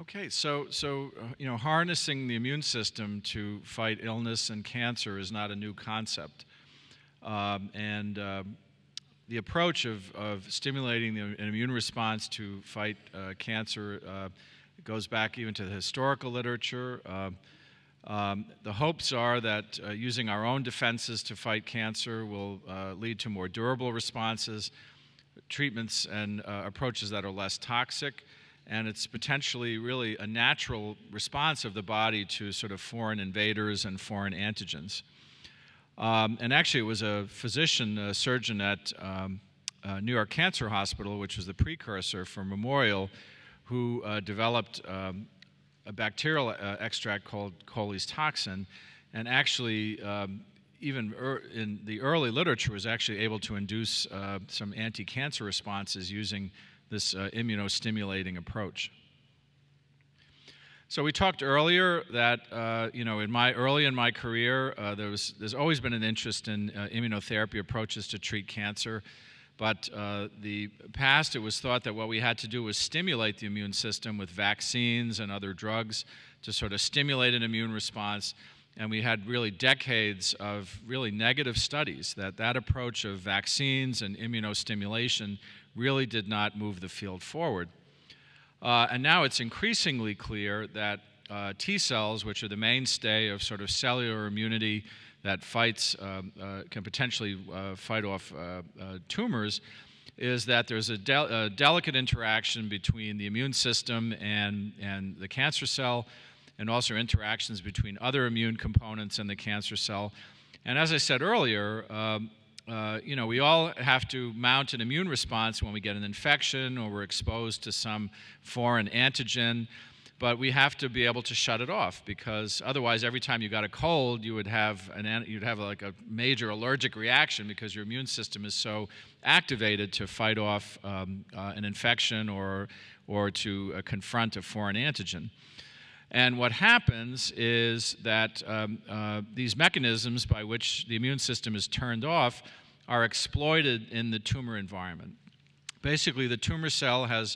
Okay, harnessing the immune system to fight illness and cancer is not a new concept. The approach of stimulating an immune response to fight cancer goes back even to the historical literature. The hopes are that using our own defenses to fight cancer will lead to more durable responses, treatments and approaches that are less toxic, and it's potentially really a natural response of the body to sort of foreign invaders and foreign antigens. And actually, it was a physician, a surgeon at New York Cancer Hospital, which was the precursor for Memorial, who developed a bacterial extract called Coley's toxin, and actually, even in the early literature, was actually able to induce some anti-cancer responses using this immunostimulating approach. So we talked earlier that early in my career, there's always been an interest in immunotherapy approaches to treat cancer. But the past, it was thought that what we had to do was stimulate the immune system with vaccines and other drugs to sort of stimulate an immune response. And we had really decades of really negative studies that approach of vaccines and immunostimulation really did not move the field forward. And now it's increasingly clear that T cells, which are the mainstay of sort of cellular immunity that can potentially fight off tumors, is that there's a delicate interaction between the immune system and the cancer cell, and also interactions between other immune components in the cancer cell. And as I said earlier, we all have to mount an immune response when we get an infection or we're exposed to some foreign antigen, but we have to be able to shut it off, because otherwise, every time you got a cold, you'd have like a major allergic reaction because your immune system is so activated to fight off an infection or to confront a foreign antigen. And what happens is that these mechanisms by which the immune system is turned off are exploited in the tumor environment. Basically, the tumor cell has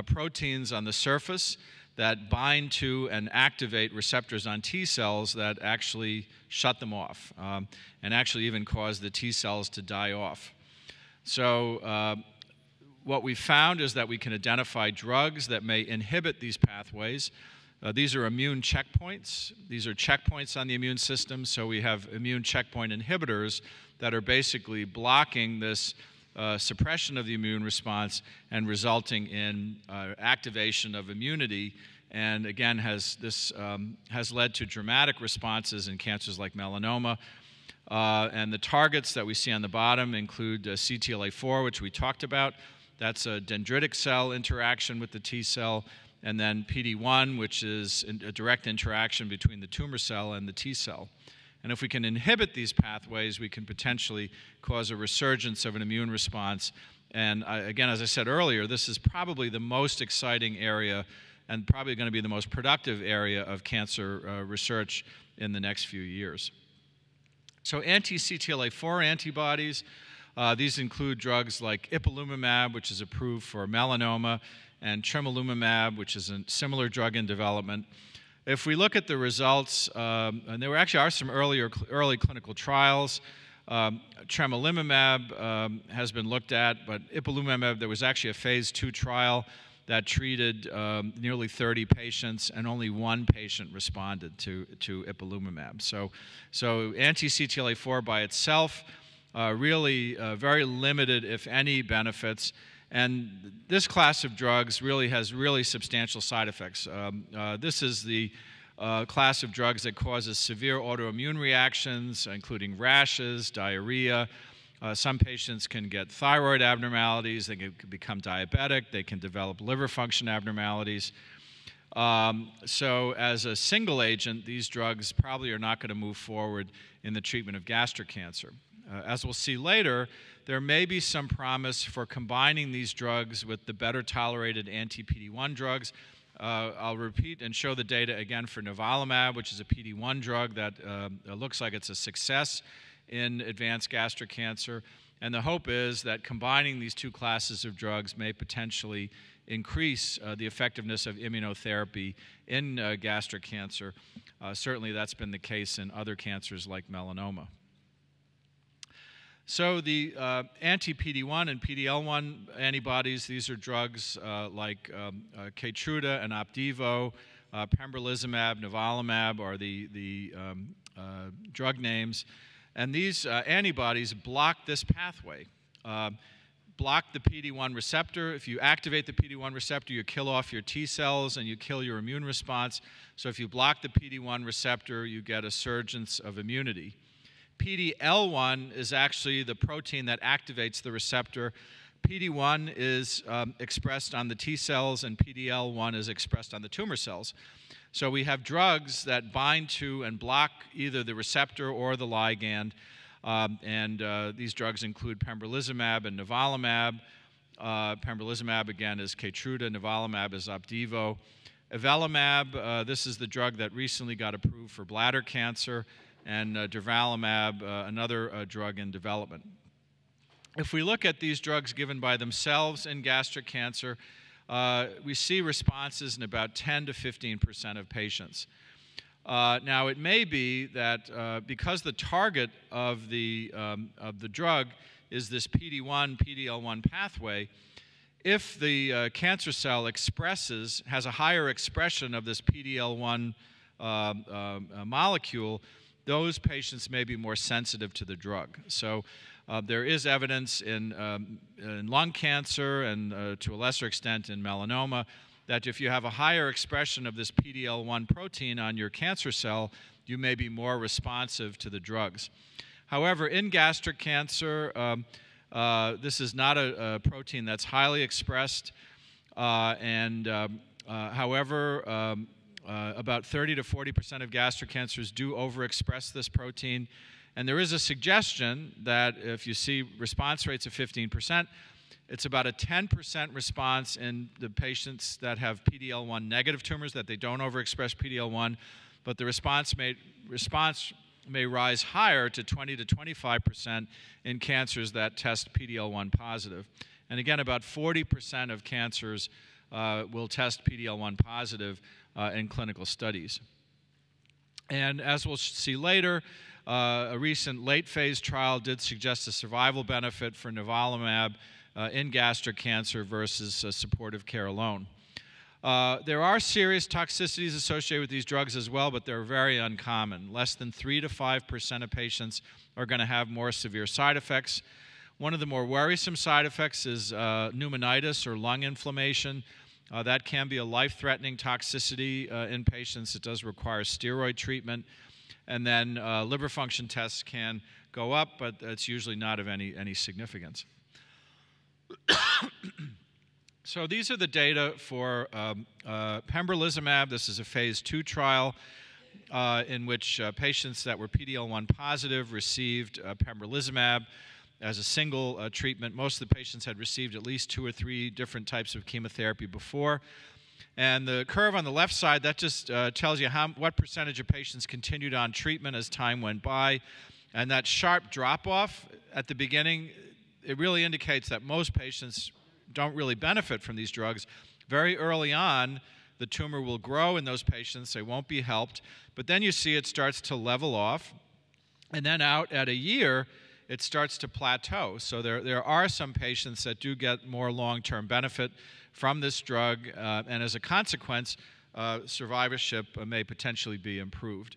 proteins on the surface that bind to and activate receptors on T cells that actually shut them off and actually even cause the T cells to die off. So what we found is that we can identify drugs that may inhibit these pathways. These are immune checkpoints. These are checkpoints on the immune system. So we have immune checkpoint inhibitors that are basically blocking this suppression of the immune response and resulting in activation of immunity. And again, has led to dramatic responses in cancers like melanoma. And the targets that we see on the bottom include CTLA-4, which we talked about. That's a dendritic cell interaction with the T cell. And then PD1, which is a direct interaction between the tumor cell and the T cell. And if we can inhibit these pathways, we can potentially cause a resurgence of an immune response. And again, as I said earlier, this is probably the most exciting area and probably going to be the most productive area of cancer research in the next few years. So anti-CTLA-4 antibodies, these include drugs like ipilimumab, which is approved for melanoma, and tremelimumab, which is a similar drug in development. If we look at the results, and there actually are some early clinical trials. Tremelimumab has been looked at, but ipilimumab, there was actually a phase 2 trial that treated nearly 30 patients, and only one patient responded to ipilimumab. So anti-CTLA-4 by itself really very limited, if any, benefits. And this class of drugs really has really substantial side effects. This is the class of drugs that causes severe autoimmune reactions, including rashes, diarrhea. Some patients can get thyroid abnormalities, they can become diabetic, they can develop liver function abnormalities. So as a single agent, these drugs probably are not going to move forward in the treatment of gastric cancer. As we'll see later, there may be some promise for combining these drugs with the better tolerated anti-PD1 drugs. I'll repeat and show the data again for nivolumab, which is a PD1 drug that looks like it's a success in advanced gastric cancer. And the hope is that combining these two classes of drugs may potentially increase the effectiveness of immunotherapy in gastric cancer. Certainly that's been the case in other cancers like melanoma. So the anti-PD1 and PDL1 antibodies, these are drugs like Keytruda and Opdivo, pembrolizumab, nivolumab are the drug names. And these antibodies block this pathway, block the PD1 receptor. If you activate the PD1 receptor, you kill off your T cells and you kill your immune response. So if you block the PD1 receptor, you get a surgence of immunity. PDL1 is actually the protein that activates the receptor. PD1 is expressed on the T cells, and PDL1 is expressed on the tumor cells. So we have drugs that bind to and block either the receptor or the ligand, these drugs include pembrolizumab and nivolumab. Pembrolizumab, again, is Keytruda. Nivolumab is Opdivo. Avelumab, this is the drug that recently got approved for bladder cancer, and durvalumab, another drug in development. If we look at these drugs given by themselves in gastric cancer, we see responses in about 10 to 15% of patients. Now, it may be that because the target of the drug is this PD1, PDL1 pathway, if the cancer cell has a higher expression of this PDL1 molecule, those patients may be more sensitive to the drug. So there is evidence in lung cancer and to a lesser extent in melanoma that if you have a higher expression of this PDL1 protein on your cancer cell, you may be more responsive to the drugs. However, in gastric cancer, this is not a protein that's highly expressed, however, about 30 to 40% of gastric cancers do overexpress this protein. And there is a suggestion that if you see response rates of 15%, it's about a 10% response in the patients that have PDL1 negative tumors, that they don't overexpress PDL1, but the response may rise higher to 20 to 25% in cancers that test PDL1 positive. And again, about 40% of cancers will test PDL1 positive in clinical studies. And as we'll see later, a recent late-phase trial did suggest a survival benefit for nivolumab in gastric cancer versus supportive care alone. There are serious toxicities associated with these drugs as well, but they're very uncommon. Less than 3 to 5% of patients are going to have more severe side effects. One of the more worrisome side effects is pneumonitis or lung inflammation. That can be a life-threatening toxicity in patients. It does require steroid treatment. And then liver function tests can go up, but it's usually not of any significance. So these are the data for pembrolizumab. This is a phase 2 trial in which patients that were PD-L1 positive received pembrolizumab as a single treatment. Most of the patients had received at least 2 or 3 different types of chemotherapy before. And the curve on the left side, that just tells you what percentage of patients continued on treatment as time went by. And that sharp drop-off at the beginning, it really indicates that most patients don't really benefit from these drugs. Very early on, the tumor will grow in those patients. They won't be helped. But then you see it starts to level off. And then out at a year, it starts to plateau. So there are some patients that do get more long-term benefit from this drug. And as a consequence, survivorship may potentially be improved.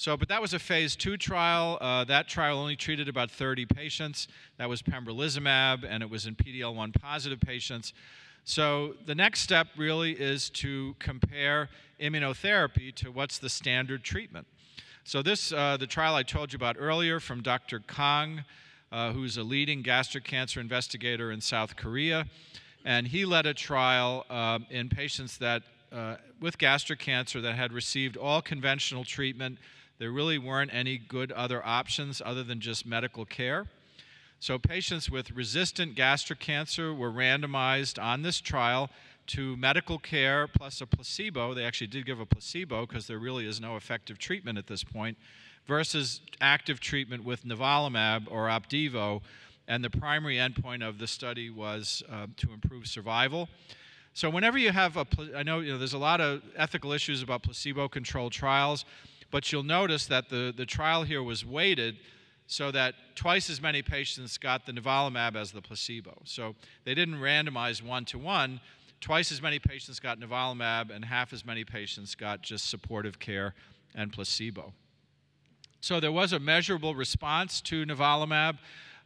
But that was a phase 2 trial. That trial only treated about 30 patients. That was pembrolizumab, and it was in PD-L1 positive patients. So the next step really is to compare immunotherapy to what's the standard treatment. So this, the trial I told you about earlier from Dr. Kang, who's a leading gastric cancer investigator in South Korea. And he led a trial in patients that, with gastric cancer that had received all conventional treatment. There really weren't any good other options other than just medical care. So patients with resistant gastric cancer were randomized on this trial to medical care plus a placebo. They actually did give a placebo because there really is no effective treatment at this point, versus active treatment with nivolumab or Opdivo. and the primary endpoint of the study was to improve survival. So whenever you have I know, there's a lot of ethical issues about placebo-controlled trials, but you'll notice that the trial here was weighted so that twice as many patients got the nivolumab as the placebo. So they didn't randomize 1-to-1. Twice as many patients got nivolumab, and half as many patients got just supportive care and placebo. So there was a measurable response to nivolumab.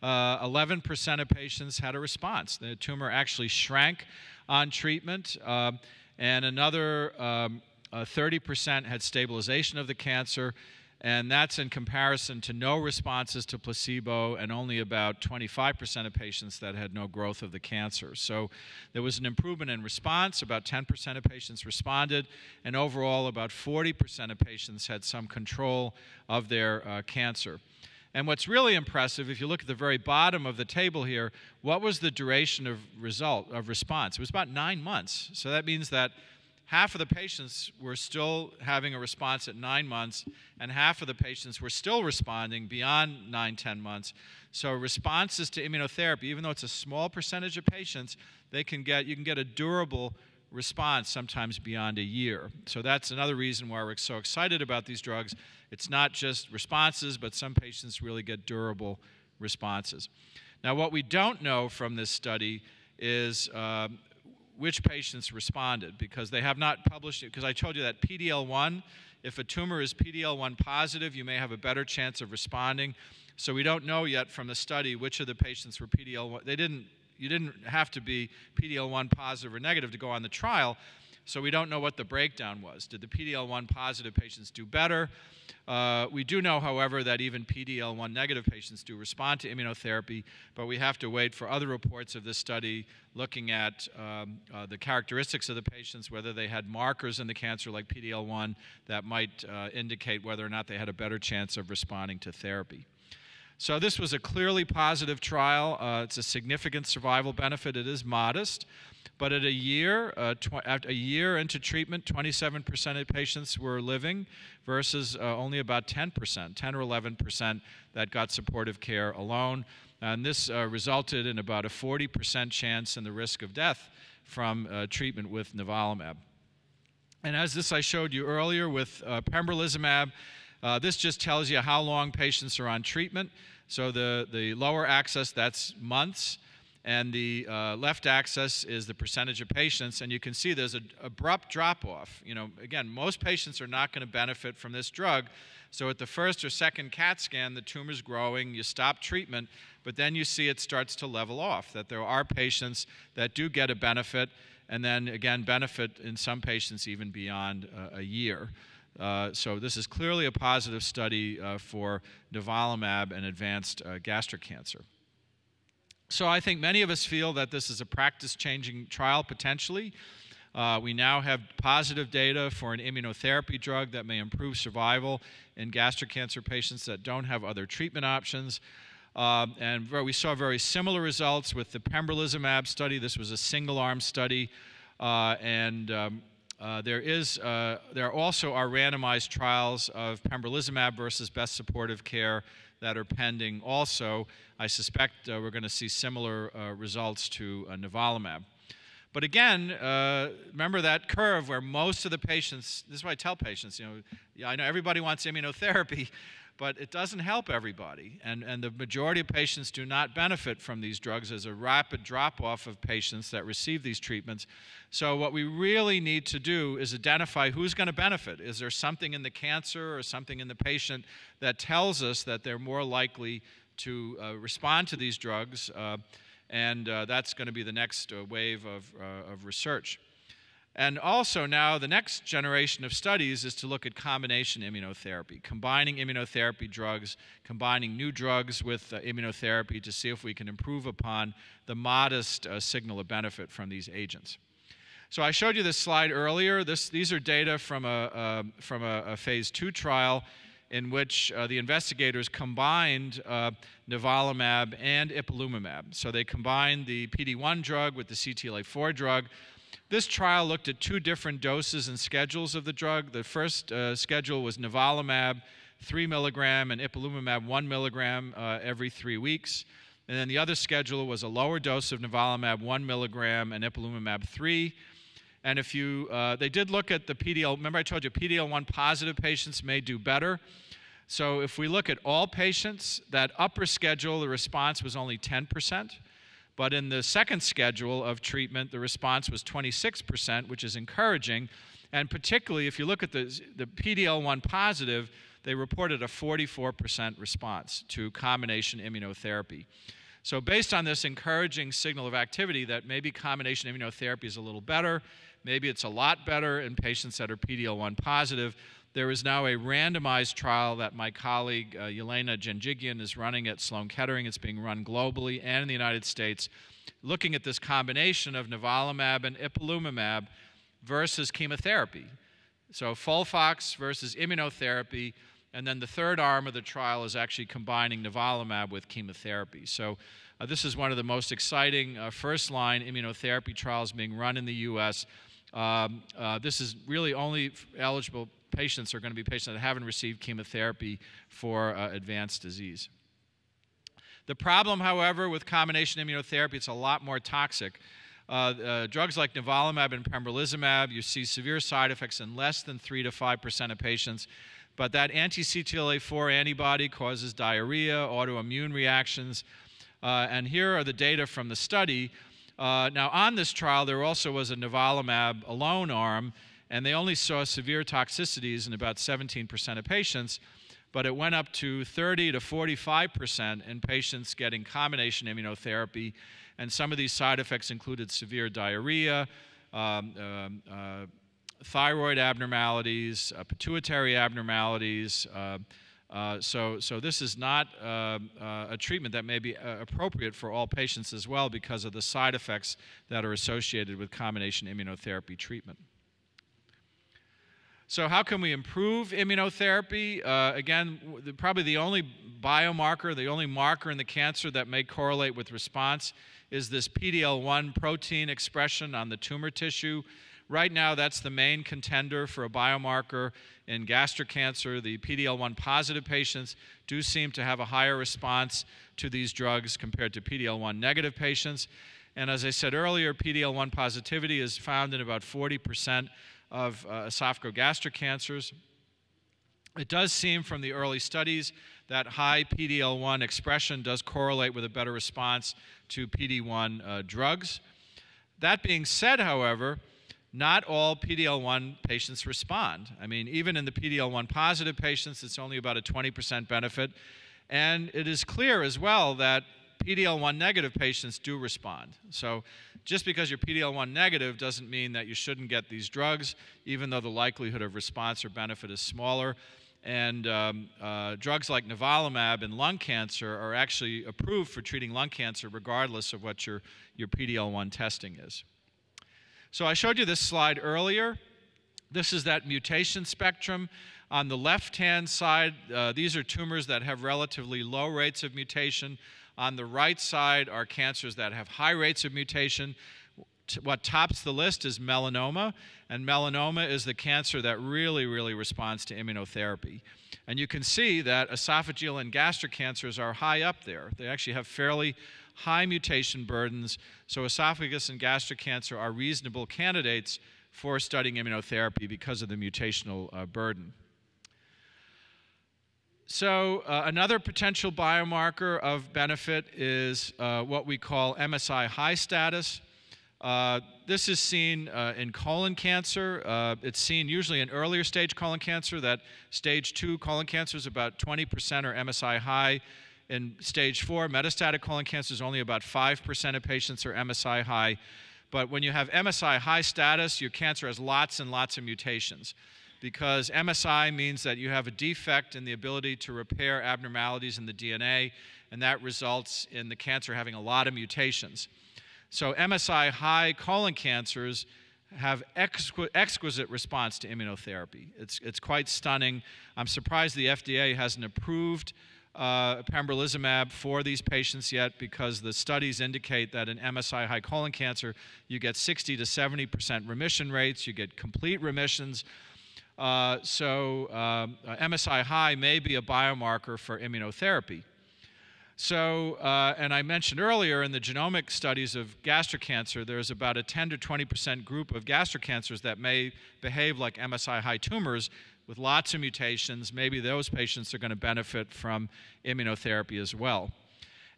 11% of patients had a response. The tumor actually shrank on treatment, and another 30% had stabilization of the cancer, and that's in comparison to no responses to placebo and only about 25% of patients that had no growth of the cancer. So there was an improvement in response. About 10% of patients responded, and overall about 40% of patients had some control of their cancer. And what's really impressive, if you look at the very bottom of the table here, what was the duration of response? It was about 9 months. So that means that half of the patients were still having a response at 9 months, and half of the patients were still responding beyond 9-10 months. So responses to immunotherapy, even though it's a small percentage of patients, you can get a durable response sometimes beyond a year. So that's another reason why we're so excited about these drugs. It's not just responses, but some patients really get durable responses. Now, what we don't know from this study is which patients responded, because they have not published it, because I told you that PDL1, if a tumor is PDL1 positive, you may have a better chance of responding. So we don't know yet from the study which of the patients were PDL1. You didn't have to be PDL1 positive or negative to go on the trial, so we don't know what the breakdown was. Did the PDL1 positive patients do better? We do know, however, that even PDL1 negative patients do respond to immunotherapy, but we have to wait for other reports of this study looking at the characteristics of the patients, whether they had markers in the cancer like PDL1 that might indicate whether or not they had a better chance of responding to therapy. So this was a clearly positive trial. It's a significant survival benefit. It is modest. But at a year into treatment, 27% of patients were living versus only about 10%, 10 or 11% that got supportive care alone. And this resulted in about a 40% chance in the risk of death from treatment with nivolumab. And as this I showed you earlier with pembrolizumab, this just tells you how long patients are on treatment. So the lower axis, that's months. And the left axis is the percentage of patients, and you can see there's an abrupt drop-off. Again, most patients are not going to benefit from this drug. So at the first or second CAT scan, the tumor's growing, you stop treatment, but then you see it starts to level off, that there are patients that do get a benefit, and then again benefit in some patients even beyond a year. So this is clearly a positive study for nivolumab and advanced gastric cancer. So I think many of us feel that this is a practice-changing trial, potentially. We now have positive data for an immunotherapy drug that may improve survival in gastric cancer patients that don't have other treatment options. And we saw very similar results with the pembrolizumab study. This was a single-arm study. There also are randomized trials of pembrolizumab versus best supportive care that are pending also. I suspect we're going to see similar results to nivolumab. But again, remember that curve where most of the patients, this is what I tell patients, I know everybody wants immunotherapy, but it doesn't help everybody. And the majority of patients do not benefit from these drugs. There's a rapid drop-off of patients that receive these treatments. So what we really need to do is identify who's going to benefit. Is there something in the cancer or something in the patient that tells us that they're more likely to respond to these drugs? That's going to be the next wave of research. And also now the next generation of studies is to look at combination immunotherapy, combining immunotherapy drugs, combining new drugs with immunotherapy to see if we can improve upon the modest signal of benefit from these agents. So I showed you this slide earlier. These are data from a phase 2 trial in which the investigators combined nivolumab and ipilimumab. So they combined the PD1 drug with the CTLA-4 drug. This trial looked at 2 different doses and schedules of the drug. The first schedule was nivolumab 3 milligram and ipilimumab 1 milligram every 3 weeks. And then the other schedule was a lower dose of nivolumab, 1 milligram, and ipilimumab 3. And if you, they did look at the PDL, remember I told you PDL1 positive patients may do better. So if we look at all patients, that upper schedule, the response was only 10%. But in the second schedule of treatment, the response was 26%, which is encouraging. And particularly if you look at the PDL1 positive, they reported a 44% response to combination immunotherapy. So based on this encouraging signal of activity that maybe combination immunotherapy is a little better, maybe it's a lot better in patients that are PD-L1 positive, there is now a randomized trial that my colleague Yelena Janjigian is running at Sloan Kettering. It's being run globally and in the United States, looking at this combination of nivolumab and ipilimumab versus chemotherapy. So FOLFOX versus immunotherapy, and then the third arm of the trial is actually combining nivolumab with chemotherapy. So this is one of the most exciting first-line immunotherapy trials being run in the U.S. This is really only eligible patients are going to be patients that haven't received chemotherapy for advanced disease. The problem, however, with combination immunotherapy, it's a lot more toxic. Drugs like nivolumab and pembrolizumab, you see severe side effects in less than 3 to 5% of patients. But that anti-CTLA-4 antibody causes diarrhea, autoimmune reactions. And here are the data from the study. Now, on this trial, there also was a nivolumab alone arm, and they only saw severe toxicities in about 17% of patients, but it went up to 30 to 45% in patients getting combination immunotherapy, and some of these side effects included severe diarrhea, thyroid abnormalities, pituitary abnormalities. So this is not a treatment that may be appropriate for all patients as well because of the side effects that are associated with combination immunotherapy treatment. So how can we improve immunotherapy? Again, probably the only biomarker, the only marker in the cancer that may correlate with response is this PD-L1 protein expression on the tumor tissue. Right now, that's the main contender for a biomarker in gastric cancer. The PD-L1 positive patients do seem to have a higher response to these drugs compared to PD-L1 negative patients. And as I said earlier, PD-L1 positivity is found in about 40% of esophagogastric cancers. It does seem from the early studies that high PD-L1 expression does correlate with a better response to PD-1 drugs. That being said, however, not all PD-L1 patients respond. I mean, even in the PD-L1 positive patients, it's only about a 20% benefit. And it is clear as well that PD-L1 negative patients do respond. So just because you're PD-L1 negative doesn't mean that you shouldn't get these drugs, even though the likelihood of response or benefit is smaller. And drugs like nivolumab in lung cancer are actually approved for treating lung cancer regardless of what your PD-L1 testing is. So I showed you this slide earlier. This is that mutation spectrum. On the left-hand side, these are tumors that have relatively low rates of mutation. On the right side are cancers that have high rates of mutation. What tops the list is melanoma, and melanoma is the cancer that really, really responds to immunotherapy. And you can see that esophageal and gastric cancers are high up there. They actually have fairly high mutation burdens, so esophagus and gastric cancer are reasonable candidates for studying immunotherapy because of the mutational burden. So another potential biomarker of benefit is what we call MSI High status. This is seen in colon cancer. It's seen usually in earlier stage colon cancer. That stage 2 colon cancer is about 20% are MSI High. In stage 4 metastatic colon cancer is only about 5% of patients are MSI High. But when you have MSI High status, your cancer has lots and lots of mutations, because MSI means that you have a defect in the ability to repair abnormalities in the DNA, and that results in the cancer having a lot of mutations. So MSI High colon cancers have exquisite response to immunotherapy. It's quite stunning. I'm surprised the FDA hasn't approved pembrolizumab for these patients yet, because the studies indicate that in MSI High colon cancer, you get 60 to 70% remission rates, you get complete remissions. MSI High may be a biomarker for immunotherapy. So, and I mentioned earlier in the genomic studies of gastric cancer, there's about a 10 to 20% group of gastric cancers that may behave like MSI high tumors with lots of mutations. Maybe those patients are going to benefit from immunotherapy as well.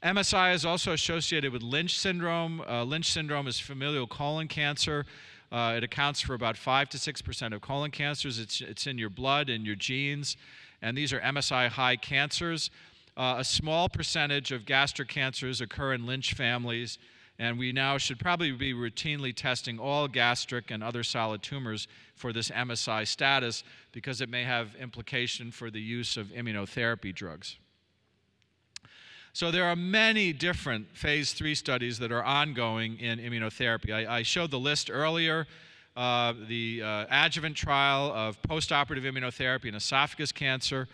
MSI is also associated with Lynch syndrome. Lynch syndrome is familial colon cancer. It accounts for about 5 to 6% of colon cancers. It's in your blood and your genes, and these are MSI high cancers. A small percentage of gastric cancers occur in Lynch families, and we now should probably be routinely testing all gastric and other solid tumors for this MSI status because it may have implication for the use of immunotherapy drugs. So there are many different phase 3 studies that are ongoing in immunotherapy. I showed the list earlier, the adjuvant trial of postoperative immunotherapy in esophagus cancer.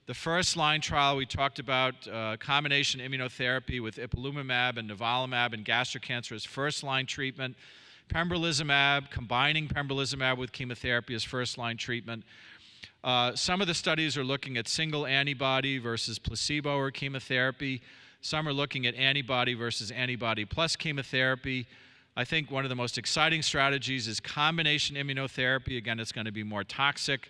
The first-line trial we talked about, combination immunotherapy with ipilimumab and nivolumab in gastric cancer as first-line treatment. Pembrolizumab, combining pembrolizumab with chemotherapy as first-line treatment. Some of the studies are looking at single antibody versus placebo or chemotherapy. Some are looking at antibody versus antibody plus chemotherapy. I think one of the most exciting strategies is combination immunotherapy. Again, it's going to be more toxic.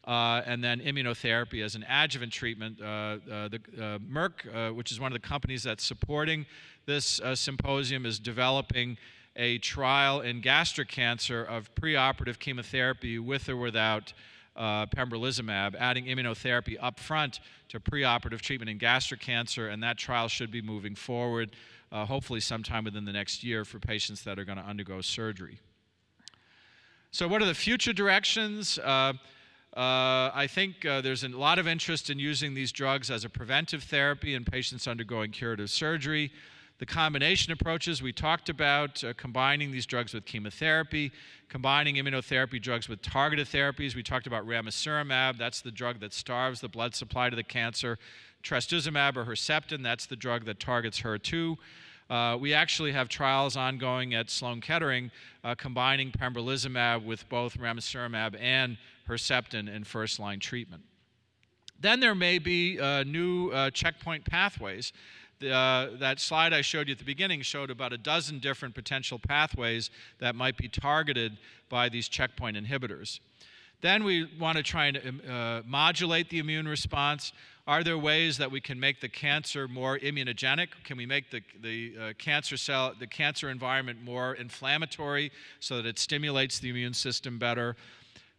And then immunotherapy as an adjuvant treatment. Merck, which is one of the companies that's supporting this symposium, is developing a trial in gastric cancer of preoperative chemotherapy with or without pembrolizumab, adding immunotherapy up front to preoperative treatment in gastric cancer, and that trial should be moving forward, hopefully sometime within the next year for patients that are going to undergo surgery. So what are the future directions? I think there's a lot of interest in using these drugs as a preventive therapy in patients undergoing curative surgery. The combination approaches we talked about, combining these drugs with chemotherapy, combining immunotherapy drugs with targeted therapies. We talked about ramucirumab, that's the drug that starves the blood supply to the cancer. Trastuzumab or Herceptin, that's the drug that targets HER2. We actually have trials ongoing at Sloan Kettering combining pembrolizumab with both ramucirumab and Herceptin in first-line treatment. Then there may be new checkpoint pathways. That slide I showed you at the beginning showed about a dozen different potential pathways that might be targeted by these checkpoint inhibitors. Then we want to try and modulate the immune response. Are there ways that we can make the cancer more immunogenic? Can we make the cancer environment more inflammatory so that it stimulates the immune system better?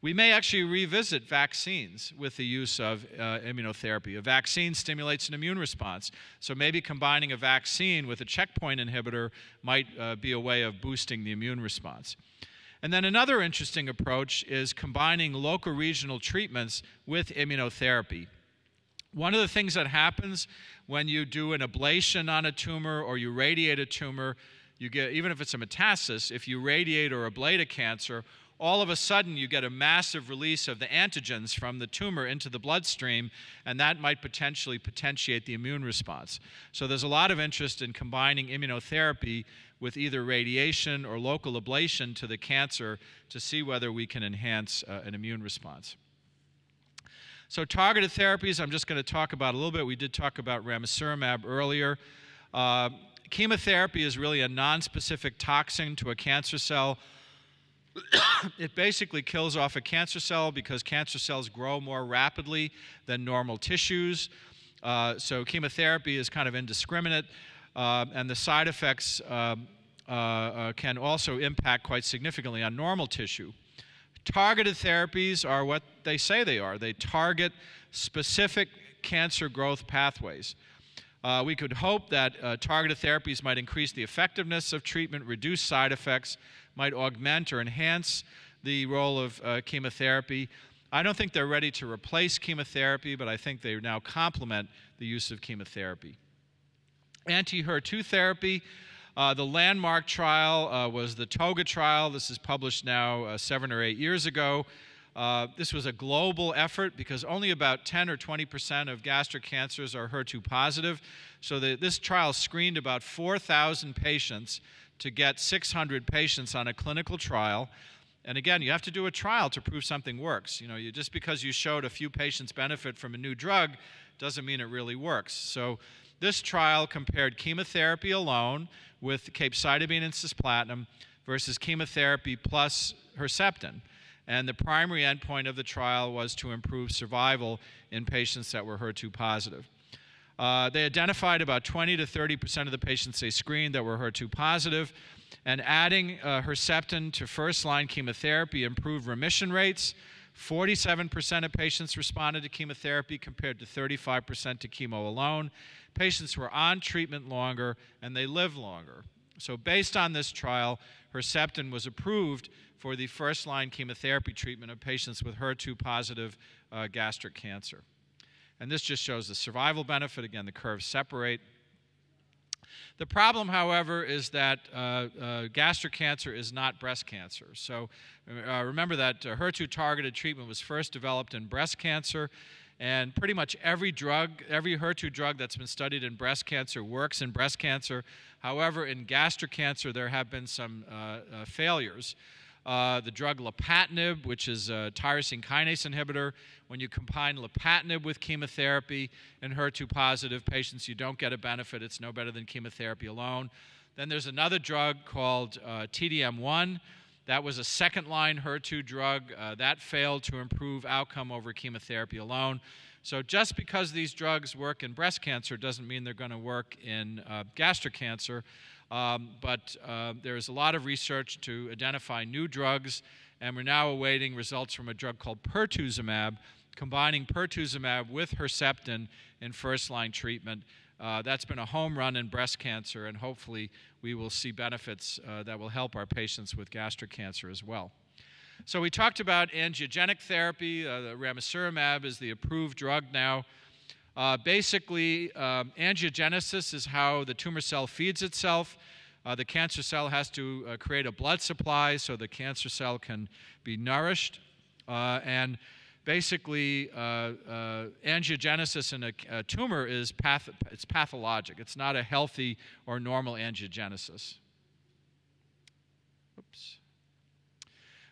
We may actually revisit vaccines with the use of immunotherapy. A vaccine stimulates an immune response, so maybe combining a vaccine with a checkpoint inhibitor might be a way of boosting the immune response. And then another interesting approach is combining local regional treatments with immunotherapy. One of the things that happens when you do an ablation on a tumor or you radiate a tumor, you get, even if it's a metastasis, if you radiate or ablate a cancer, all of a sudden you get a massive release of the antigens from the tumor into the bloodstream, and that might potentially potentiate the immune response. So there's a lot of interest in combining immunotherapy with either radiation or local ablation to the cancer to see whether we can enhance an immune response. So targeted therapies, I'm just going to talk about a little bit. We did talk about ramucirumab earlier. Chemotherapy is really a nonspecific toxin to a cancer cell. It basically kills off a cancer cell because cancer cells grow more rapidly than normal tissues. So chemotherapy is kind of indiscriminate, and the side effects can also impact quite significantly on normal tissue. Targeted therapies are what they say they are. They target specific cancer growth pathways. We could hope that targeted therapies might increase the effectiveness of treatment, reduce side effects, might augment or enhance the role of chemotherapy. I don't think they're ready to replace chemotherapy, but I think they now complement the use of chemotherapy. Anti-HER2 therapy, the landmark trial was the TOGA trial. This is published now 7 or 8 years ago. This was a global effort because only about 10 or 20% of gastric cancers are HER2 positive. So this trial screened about 4,000 patients to get 600 patients on a clinical trial. And again, you have to do a trial to prove something works. You know, just because you showed a few patients benefit from a new drug doesn't mean it really works. So this trial compared chemotherapy alone with capecitabine and cisplatin versus chemotherapy plus Herceptin. And the primary endpoint of the trial was to improve survival in patients that were HER2 positive. They identified about 20 to 30% of the patients they screened that were HER2 positive, and adding Herceptin to first-line chemotherapy improved remission rates. 47% of patients responded to chemotherapy compared to 35% to chemo alone. Patients were on treatment longer, and they lived longer. So based on this trial, Herceptin was approved for the first-line chemotherapy treatment of patients with HER2-positive gastric cancer. And this just shows the survival benefit. Again, the curves separate. The problem, however, is that gastric cancer is not breast cancer. So remember that HER2-targeted treatment was first developed in breast cancer, and pretty much every HER2 drug that's been studied in breast cancer works in breast cancer. However, in gastric cancer, there have been some failures. The drug lapatinib, which is a tyrosine kinase inhibitor, when you combine lapatinib with chemotherapy in HER2-positive patients, you don't get a benefit. It's no better than chemotherapy alone. Then there's another drug called TDM1. That was a second-line HER2 drug. That failed to improve outcome over chemotherapy alone. So just because these drugs work in breast cancer doesn't mean they're going to work in gastric cancer. But there's a lot of research to identify new drugs, and we're now awaiting results from a drug called pertuzumab, combining pertuzumab with Herceptin in first-line treatment. That's been a home run in breast cancer, and hopefully we will see benefits that will help our patients with gastric cancer as well. So we talked about angiogenic therapy. The ramucirumab is the approved drug now. Basically, angiogenesis is how the tumor cell feeds itself. The cancer cell has to create a blood supply so the cancer cell can be nourished. And basically, angiogenesis in a tumor is it's pathologic. It's not a healthy or normal angiogenesis. Oops.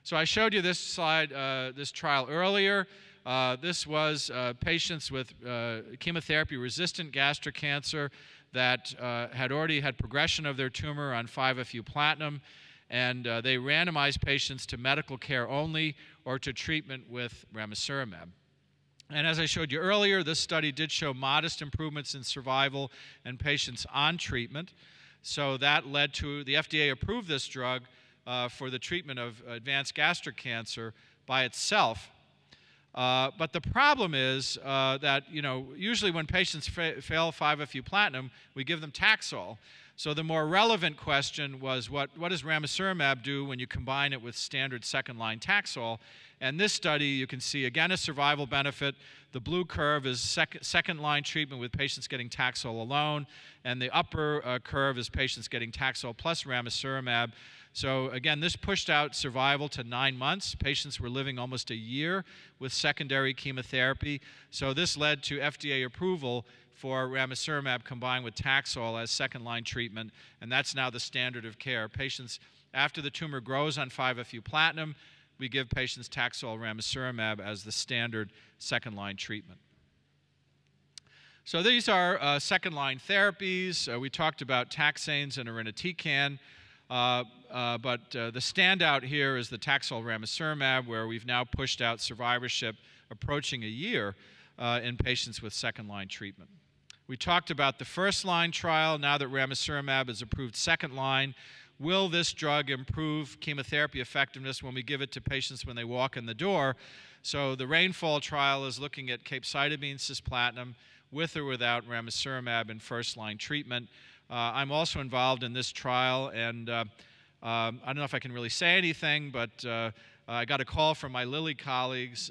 So I showed you this slide, this trial earlier. This was patients with chemotherapy-resistant gastric cancer that had already had progression of their tumor on 5-FU platinum, and they randomized patients to medical care only or to treatment with ramucirumab. And as I showed you earlier, this study did show modest improvements in survival in patients on treatment. So that led to the FDA approved this drug for the treatment of advanced gastric cancer by itself. But the problem is that, usually when patients fail 5-FU platinum, we give them Taxol. So the more relevant question was, what does ramucirumab do when you combine it with standard second-line Taxol? And this study, you can see, again, a survival benefit. The blue curve is second-line treatment with patients getting Taxol alone, and the upper curve is patients getting Taxol plus ramucirumab. So again, this pushed out survival to 9 months. Patients were living almost a year with secondary chemotherapy. So this led to FDA approval for ramucirumab combined with Taxol as second-line treatment, and that's now the standard of care. Patients, after the tumor grows on 5-FU platinum, we give patients Taxol ramucirumab as the standard second-line treatment. So these are second-line therapies. We talked about taxanes and irinotecan. But the standout here is the Taxol ramucirumab, where we've now pushed out survivorship approaching a year in patients with second-line treatment. We talked about the first-line trial. Now that ramucirumab is approved second-line, will this drug improve chemotherapy effectiveness when we give it to patients when they walk in the door? So the Rainfall trial is looking at capecitabine cisplatin with or without ramucirumab in first-line treatment. I'm also involved in this trial, and I don't know if I can really say anything, but I got a call from my Lilly colleagues,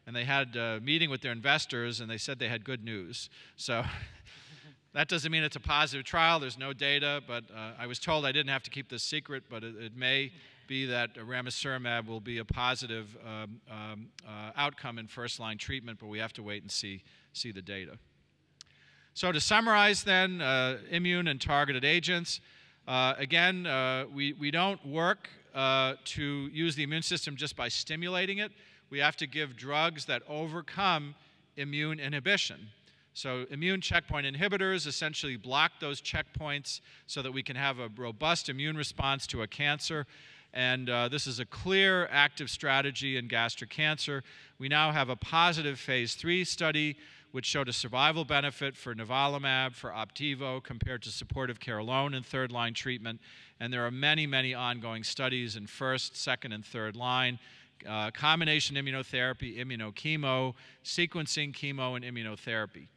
and they had a meeting with their investors, and they said they had good news. So that doesn't mean it's a positive trial. There's no data, but I was told I didn't have to keep this secret, but it may be that ramucirumab will be a positive outcome in first-line treatment, but we have to wait and see the data. So to summarize then, immune and targeted agents. Again, we don't work to use the immune system just by stimulating it. We have to give drugs that overcome immune inhibition. So immune checkpoint inhibitors essentially block those checkpoints so that we can have a robust immune response to a cancer. And this is a clear active strategy in gastric cancer. We now have a positive phase 3 study which showed a survival benefit for nivolumab, for Opdivo, compared to supportive care alone in third-line treatment. And there are many, many ongoing studies in first, second, and third line, combination immunotherapy, immunochemo, sequencing chemo, and immunotherapy.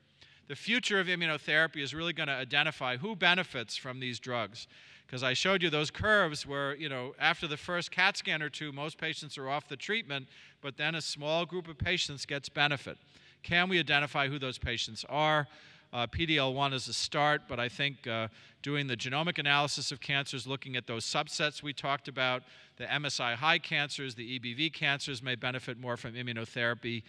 The future of immunotherapy is really going to identify who benefits from these drugs. Because I showed you those curves where, after the first CAT scan or two, most patients are off the treatment, but then a small group of patients gets benefit. Can we identify who those patients are? PDL1 is a start, but I think doing the genomic analysis of cancers, looking at those subsets we talked about, the MSI High cancers, the EBV cancers may benefit more from immunotherapy,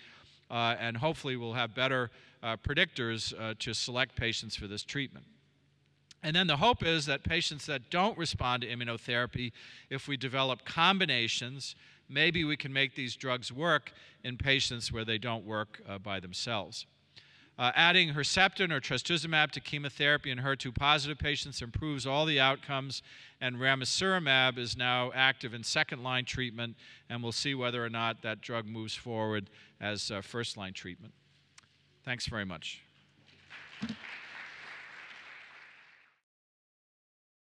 and hopefully we'll have better predictors to select patients for this treatment. And then the hope is that patients that don't respond to immunotherapy, if we develop combinations, maybe we can make these drugs work in patients where they don't work by themselves. Adding Herceptin or trastuzumab to chemotherapy in HER2-positive patients improves all the outcomes, and ramucirumab is now active in second-line treatment, and we'll see whether or not that drug moves forward as first-line treatment. Thanks very much.